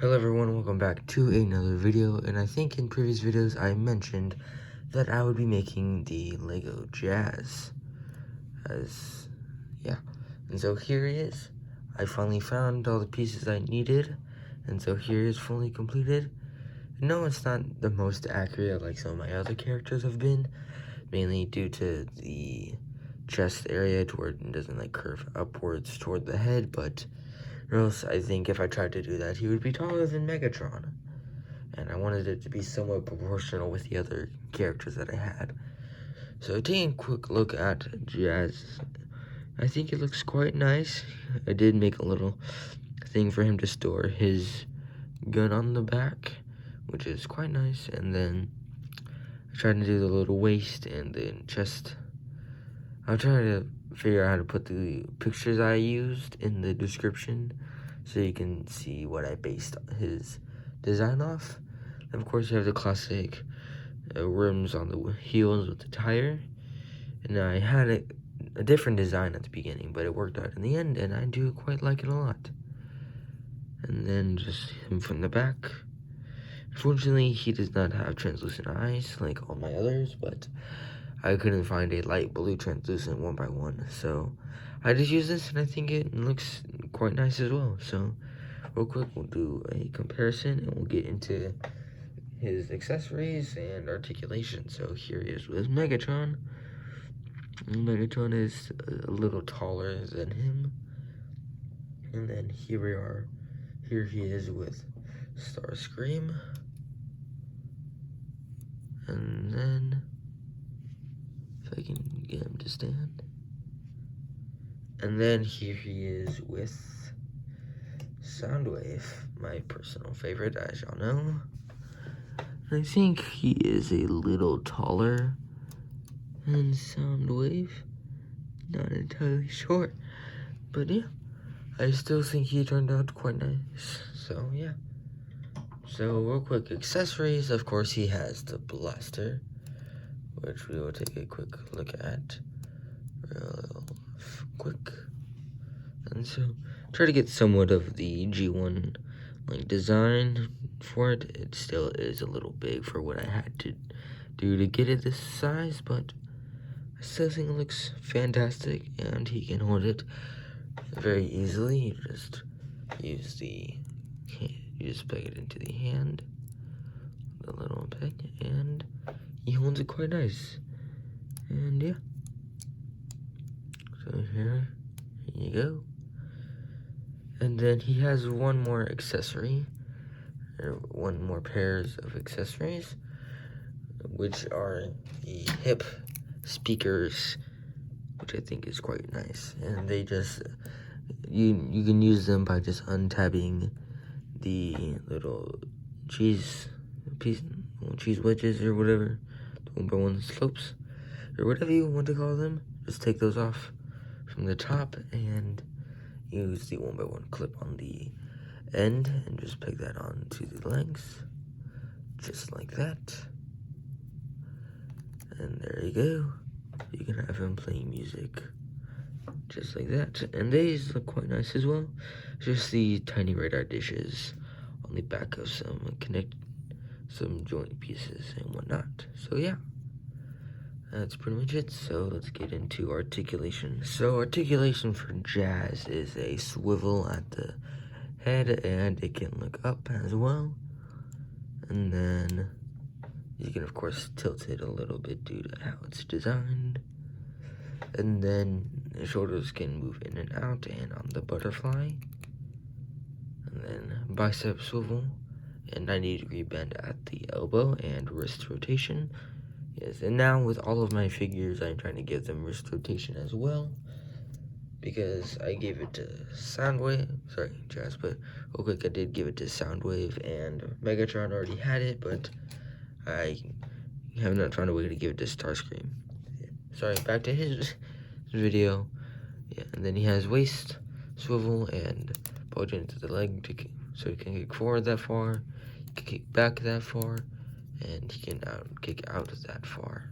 Hello everyone, welcome back to another video, and I think in previous videos I mentioned that I would be making the Lego Jazz, and so here he is. I finally found all the pieces I needed, and so here he is fully completed. No, it's not the most accurate like some of my other characters have been, mainly due to the chest area to where it doesn't like curve upwards toward the head, but or else I think if I tried to do that, he would be taller than Megatron. And I wanted it to be somewhat proportional with the other characters that I had. So taking a quick look at Jazz, I think it looks quite nice. I did make a little thing for him to store his gun on the back, which is quite nice. And then I tried to do the little waist and then chest. I'm trying to figure out how to put the pictures I used in the description so you can see what I based his design off. And of course, you have the classic rims on the heels with the tire. And I had a different design at the beginning, but it worked out in the end, and I do quite like it a lot. And then just him from the back. Unfortunately, he does not have translucent eyes like all my others, but I couldn't find a light blue translucent 1x1, so I just used this, and I think it looks quite nice as well. So real quick, we'll do a comparison, and we'll get into his accessories and articulation. So here he is with Megatron. Megatron is a little taller than him. And then here we are. Here he is with Starscream. And then, if I can get him to stand. And then here he is with Soundwave, my personal favorite, as y'all know. I think he is a little taller than Soundwave. Not entirely sure. But yeah, I still think he turned out quite nice. So yeah. So real quick, accessories. Of course, he has the blaster, which we will take a quick look at real quick. And so try to get somewhat of the G1 like design for it. It still is a little big for what I had to do to get it this size, but I still think it looks fantastic, and he can hold it very easily. You just use you just plug it into the hand, the little peg, and he holds it quite nice. And yeah, so here you go. And then he has one more accessory, or one more pairs of accessories, which are the hip speakers, which I think is quite nice. And they just, you can use them by just untabbing the little cheese wedges or whatever, the 1x1 slopes, or whatever you want to call them. Just take those off from the top and use the 1x1 clip on the end and just peg that onto the legs, just like that. And there you go. You can have him playing music just like that. And these look quite nice as well. Just the tiny radar dishes on the back of some joint pieces and whatnot. So yeah, that's pretty much it. So let's get into articulation. So articulation for Jazz is a swivel at the head, and it can look up as well. And then you can of course tilt it a little bit due to how it's designed. And then the shoulders can move in and out and on the butterfly. And then bicep swivel and 90-degree bend at the elbow and wrist rotation. Yes, and now with all of my figures, I'm trying to give them wrist rotation as well, because I gave it to Soundwave, sorry, Jazz, but real quick, I did give it to Soundwave, and Megatron already had it, but I have not found a way to give it to Starscream. Sorry, back to his video. Yeah, and then he has waist swivel and bulge into the leg so he can kick forward that far, he can kick back that far, and he can kick out that far.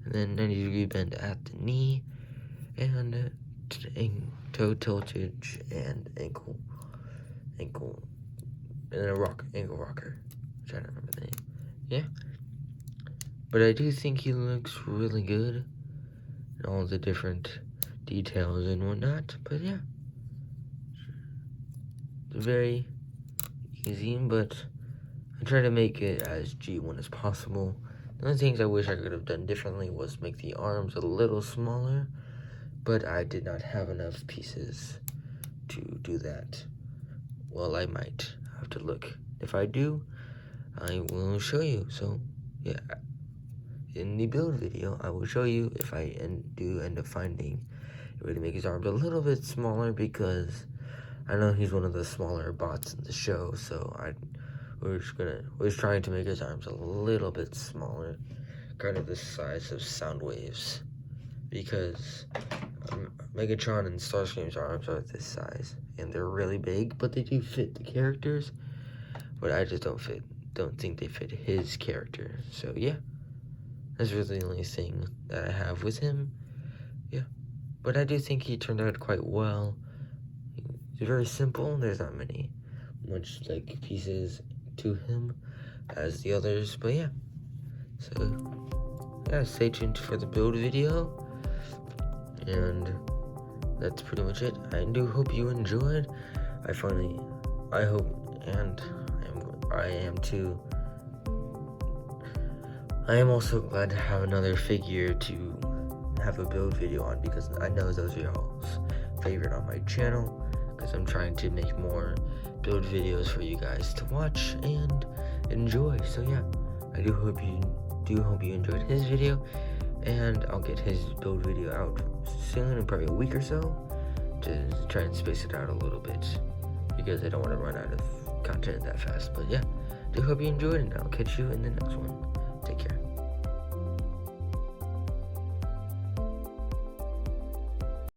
And then 90-degree bend at the knee, and toe tiltage and ankle and then a ankle rocker, which I don't remember the name. Yeah, but I do think he looks really good, and all the different details and whatnot. But yeah, it's very easy, but I try to make it as G1 as possible. The only things I wish I could have done differently was make the arms a little smaller, but I did not have enough pieces to do that. Well, I might have to look. If I do, I will show you. So, yeah, in the build video, I will show you if I do end up finding a way to make his arms a little bit smaller, because I know he's one of the smaller bots in the show, so we're trying to make his arms a little bit smaller, kind of the size of Soundwave's, because Megatron and Starscream's arms are this size, and they're really big, but they do fit the characters, but I just don't think they fit his character. So yeah, that's really the only thing that I have with him. Yeah, but I do think he turned out quite well. It's very simple. There's not much like pieces to him as the others, but yeah. So yeah, stay tuned for the build video, and that's pretty much it. I do hope you enjoyed. I hope, and I am too. I am also glad to have another figure to have a build video on, because I know those are y'all's favorite on my channel, because I'm trying to make more build videos for you guys to watch and enjoy. So yeah, I do hope you enjoyed his video, and I'll get his build video out soon, in probably a week or so, to try and space it out a little bit, because I don't want to run out of content that fast. But yeah, do hope you enjoyed, and I'll catch you in the next one.